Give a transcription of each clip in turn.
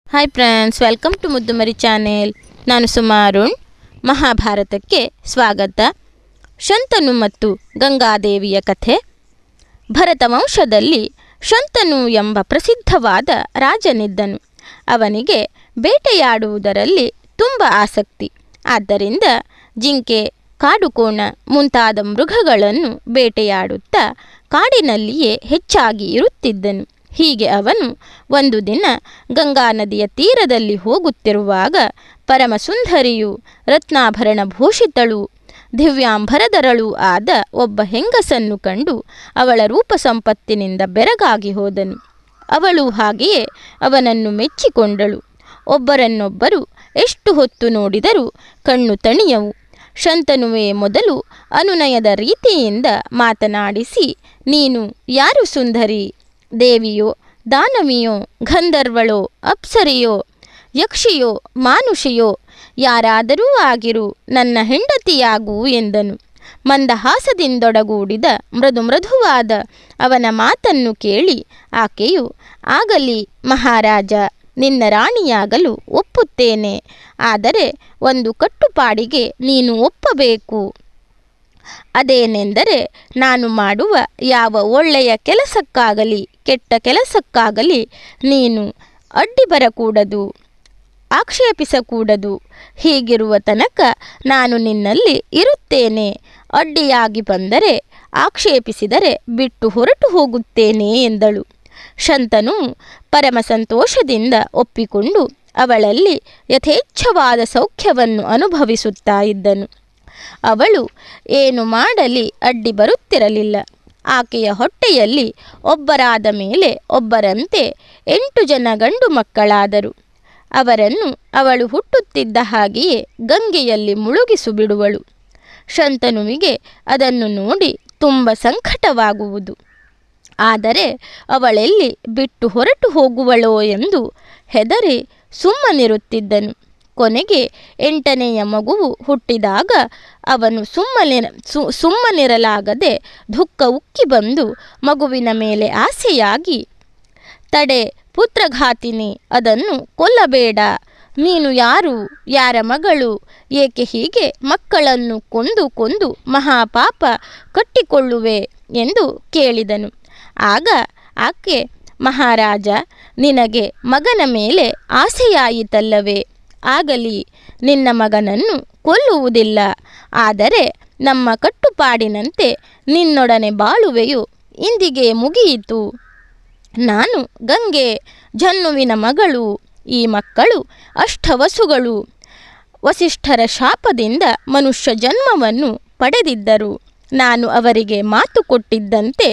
Hi friends, welcome to Muddumari channel. ನಾನು ಸುಮಾರುಣ್. ಮಹಾಭಾರತಕ್ಕೆ ಸ್ವಾಗತ. ಶಂತನು ಮತ್ತು ಗಂಗಾದೇವಿಯ ಕಥೆ. ಭರತ ವಂಶದಲ್ಲಿ ಶಂತನು ಎಂಬ ಪ್ರಸಿದ್ಧವಾದ ರಾಜನಿದ್ದನು. ಅವನಿಗೆ ಬೇಟೆಯಾಡುವುದರಲ್ಲಿ ತುಂಬ ಆಸಕ್ತಿ. ಆದ್ದರಿಂದ ಜಿಂಕೆ, ಕಾಡುಕೋಣ ಮುಂತಾದ ಮೃಗಗಳನ್ನು ಬೇಟೆಯಾಡುತ್ತಾ ಕಾಡಿನಲ್ಲಿಯೇ ಹೆಚ್ಚಾಗಿ ಇರುತ್ತಿದ್ದನು. ಹೀಗೆ ಅವನು ಒಂದು ದಿನ ಗಂಗಾ ನದಿಯ ತೀರದಲ್ಲಿ ಹೋಗುತ್ತಿರುವಾಗ ಪರಮಸುಂದರಿಯು, ರತ್ನಾಭರಣ ಭೂಷಿತಳು, ದಿವ್ಯಾಂಬರಧರಳೂ ಆದ ಒಬ್ಬ ಹೆಂಗಸನ್ನು ಕಂಡು ಅವಳ ರೂಪ ಸಂಪತ್ತಿನಿಂದ ಬೆರಗಾಗಿ ಹೋದನು. ಅವಳು ಹಾಗೆಯೇ ಅವನನ್ನು ಮೆಚ್ಚಿಕೊಂಡಳು. ಒಬ್ಬರನ್ನೊಬ್ಬರು ಎಷ್ಟು ಹೊತ್ತು ನೋಡಿದರೂ ಕಣ್ಣು ತಣಿಯವು. ಶಂತನುವೇ ಮೊದಲು ಅನುನಯದ ರೀತಿಯಿಂದ ಮಾತನಾಡಿಸಿ, ನೀನು ಯಾರು ಸುಂದರಿ? ದೇವಿಯೋ, ದಾನವಿಯೋ, ಗಂಧರ್ವಳೋ, ಅಪ್ಸರೆಯೋ, ಯಕ್ಷಿಯೋ, ಮಾನುಷಿಯೋ, ಯಾರಾದರೂ ಆಗಿರು, ನನ್ನ ಹೆಂಡತಿಯಾಗು ಎಂದನು. ಮಂದಹಾಸದಿಂದೊಡಗೂಡಿದ ಮೃದುವಾದ ಅವನ ಮಾತನ್ನು ಕೇಳಿ ಆಕೆಯು, ಆಗಲಿ ಮಹಾರಾಜ, ನಿನ್ನ ರಾಣಿಯಾಗಲು ಒಪ್ಪುತ್ತೇನೆ. ಆದರೆ ಒಂದು ಕಟ್ಟುಪಾಡಿಗೆ ನೀನು ಒಪ್ಪಬೇಕು. ಅದೇನೆಂದರೆ, ನಾನು ಮಾಡುವ ಯಾವ ಒಳ್ಳೆಯ ಕೆಲಸಕ್ಕಾಗಲಿ ಕೆಟ್ಟ ಕೆಲಸಕ್ಕಾಗಲಿ ನೀನು ಅಡ್ಡಿ ಬರಕೂಡದು, ಆಕ್ಷೇಪಿಸಕೂಡದು. ಹೀಗಿರುವ ತನಕ ನಾನು ನಿನ್ನಲ್ಲಿ ಇರುತ್ತೇನೆ. ಅಡ್ಡಿಯಾಗಿ ಬಂದರೆ, ಆಕ್ಷೇಪಿಸಿದರೆ ಬಿಟ್ಟು ಹೊರಟು ಹೋಗುತ್ತೇನೆ ಎಂದಳು. ಶಂತನು ಪರಮ ಸಂತೋಷದಿಂದ ಒಪ್ಪಿಕೊಂಡು ಅವಳಲ್ಲಿ ಯಥೇಚ್ಛವಾದ ಸೌಖ್ಯವನ್ನು ಅನುಭವಿಸುತ್ತಾ ಇದ್ದನು. ಅವಳು ಏನು ಮಾಡಲಿ ಅಡ್ಡಿ ಬರುತ್ತಿರಲಿಲ್ಲ. ಆಕೆಯ ಹೊಟ್ಟೆಯಲ್ಲಿ ಒಬ್ಬರಾದ ಮೇಲೆ ಒಬ್ಬರಂತೆ 8 ಜನ ಗಂಡು ಮಕ್ಕಳಾದರು. ಅವರನ್ನು ಅವಳು ಹುಟ್ಟುತ್ತಿದ್ದ ಹಾಗೆಯೇ ಗಂಗೆಯಲ್ಲಿ ಮುಳುಗಿಸು ಬಿಡುವಳು. ಶಂತನುವಿಗೆ ಅದನ್ನು ನೋಡಿ ತುಂಬ ಸಂಕಟವಾಗುವುದು. ಆದರೆ ಅವಳೆಲ್ಲಿ ಬಿಟ್ಟು ಹೊರಟು ಹೋಗುವಳೋ ಎಂದು ಹೆದರಿ ಸುಮ್ಮನಿರುತ್ತಿದ್ದನು. ಕೊನೆಗೆ 8ನೆಯ ಮಗುವು ಹುಟ್ಟಿದಾಗ ಅವನು ಸುಮ್ಮನಿರಲಾಗದೆ ದುಃಖ ಉಕ್ಕಿ ಬಂದು ಮಗುವಿನ ಮೇಲೆ ಆಸೆಯಾಗಿ, ತಡೆ ಪುತ್ರಘಾತಿನಿ, ಅದನ್ನು ಕೊಲ್ಲಬೇಡ. ನೀನು ಯಾರು? ಯಾರ ಮಗಳು? ಏಕೆ ಹೀಗೆ ಮಕ್ಕಳನ್ನು ಕೊಂದು ಮಹಾಪಾಪ ಕಟ್ಟಿಕೊಳ್ಳುವೆ ಎಂದು ಕೇಳಿದನು. ಆಗ ಆಕೆ, ಮಹಾರಾಜ, ನಿನಗೆ ಮಗನ ಮೇಲೆ ಆಸೆಯಾಯಿತಲ್ಲವೇ? ಆಗಲಿ, ನಿನ್ನ ಮಗನನ್ನು ಕೊಲ್ಲುವುದಿಲ್ಲ. ಆದರೆ ನಮ್ಮ ಕಟ್ಟುಪಾಡಿನಂತೆ ನಿನ್ನೊಡನೆ ಬಾಳುವೆಯು ಇಂದಿಗೆ ಮುಗಿಯಿತು. ನಾನು ಗಂಗೆ, ಜನ್ನುವಿನ ಮಗಳು. ಈ ಮಕ್ಕಳು ಅಷ್ಟವಸುಗಳು. ವಸಿಷ್ಠರ ಶಾಪದಿಂದ ಮನುಷ್ಯ ಜನ್ಮವನ್ನು ಪಡೆದಿದ್ದರು. ನಾನು ಅವರಿಗೆ ಮಾತು ಕೊಟ್ಟಿದ್ದಂತೆ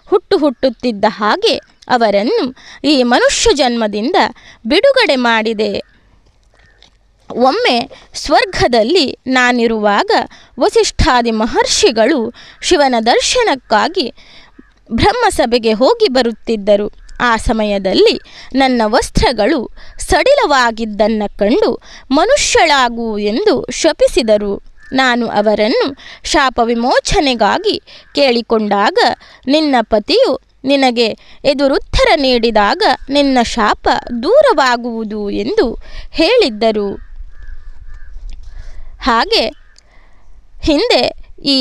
ಹುಟ್ಟುತ್ತಿದ್ದ ಹಾಗೆ ಅವರನ್ನು ಈ ಮನುಷ್ಯ ಜನ್ಮದಿಂದ ಬಿಡುಗಡೆ ಮಾಡಿದೆ. ಒಮ್ಮೆ ಸ್ವರ್ಗದಲ್ಲಿ ನಾನಿರುವಾಗ ವಸಿಷ್ಠಾದಿ ಮಹರ್ಷಿಗಳು ಶಿವನ ದರ್ಶನಕ್ಕಾಗಿ ಬ್ರಹ್ಮಸಭೆಗೆ ಹೋಗಿ ಬರುತ್ತಿದ್ದರು. ಆ ಸಮಯದಲ್ಲಿ ನನ್ನ ವಸ್ತ್ರಗಳು ಸಡಿಲವಾಗಿದ್ದನ್ನು ಕಂಡು ಮನುಷ್ಯಳಾಗು ಎಂದು ಶಪಿಸಿದರು. ನಾನು ಅವರನ್ನು ಶಾಪ ವಿಮೋಚನೆಗಾಗಿ ಕೇಳಿಕೊಂಡಾಗ ನಿನ್ನ ಪತಿಯು ನಿನಗೆ ಎದುರುತ್ತರ ನೀಡಿದಾಗ ನಿನ್ನ ಶಾಪ ದೂರವಾಗುವುದು ಎಂದು ಹೇಳಿದ್ದರು. ಹಾಗೆ ಹಿಂದೆ ಈ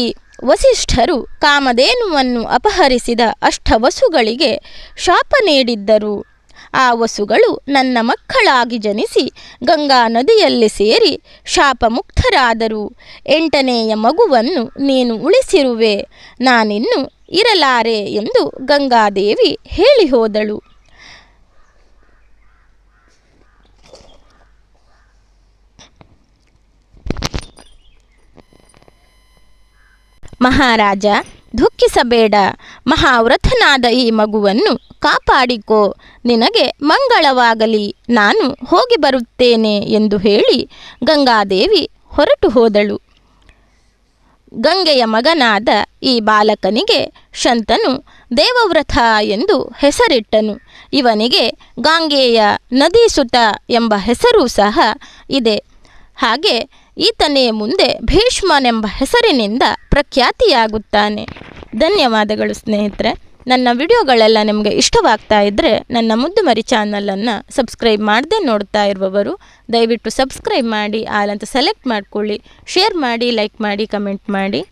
ವಸಿಷ್ಠರು ಕಾಮಧೇನುವನ್ನು ಅಪಹರಿಸಿದ ಅಷ್ಟವಸುಗಳಿಗೆ ಶಾಪ ನೀಡಿದ್ದರು. ಆ ವಸುಗಳು ನನ್ನ ಮಕ್ಕಳಾಗಿ ಜನಿಸಿ ಗಂಗಾ ನದಿಯಲ್ಲಿ ಸೇರಿ ಶಾಪ ಮುಕ್ತರಾದರು. 8ನೆಯ ಮಗುವನ್ನು ನೀನು ಉಳಿಸಿರುವೆ. ನಾನಿನ್ನು ಇರಲಾರೆ ಎಂದು ಗಂಗಾದೇವಿ ಹೇಳಿ ಹೋದಳು. ಮಹಾರಾಜ, ದುಃಖಿಸಬೇಡ. ಮಹಾವ್ರತನಾದ ಈ ಮಗುವನ್ನು ಕಾಪಾಡಿಕೋ. ನಿನಗೆ ಮಂಗಳವಾಗಲಿ. ನಾನು ಹೋಗಿ ಬರುತ್ತೇನೆ ಎಂದು ಹೇಳಿ ಗಂಗಾದೇವಿ ಹೊರಟು ಹೋದಳು. ಗಂಗೆಯ ಮಗನಾದ ಈ ಬಾಲಕನಿಗೆ ಶಂತನು ದೇವವ್ರತ ಎಂದು ಹೆಸರಿಟ್ಟನು. ಇವನಿಗೆ ಗಾಂಗೇಯ ನದೀಸುತ ಎಂಬ ಹೆಸರೂ ಸಹ ಇದೆ. ಹಾಗೆ ಈತನೇ ಮುಂದೆ ಭೀಷ್ಮನೆಂಬ ಹೆಸರಿನಿಂದ ಪ್ರಖ್ಯಾತಿಯಾಗುತ್ತಾನೆ. ಧನ್ಯವಾದಗಳು ಸ್ನೇಹಿತರೆ. ನನ್ನ ವಿಡಿಯೋಗಳೆಲ್ಲ ನಿಮಗೆ ಇಷ್ಟವಾಗ್ತಾ ಇದ್ದರೆ ನನ್ನ ಮುದ್ದು ಮರಿ ಚಾನಲನ್ನು ಸಬ್ಸ್ಕ್ರೈಬ್ ಮಾಡದೆ ನೋಡ್ತಾ ಇರುವವರು ದಯವಿಟ್ಟು ಸಬ್ಸ್ಕ್ರೈಬ್ ಮಾಡಿ ಆಲ್ ಅಂತ ಸೆಲೆಕ್ಟ್ ಮಾಡ್ಕೊಳ್ಳಿ, ಶೇರ್ ಮಾಡಿ, ಲೈಕ್ ಮಾಡಿ, ಕಮೆಂಟ್ ಮಾಡಿ.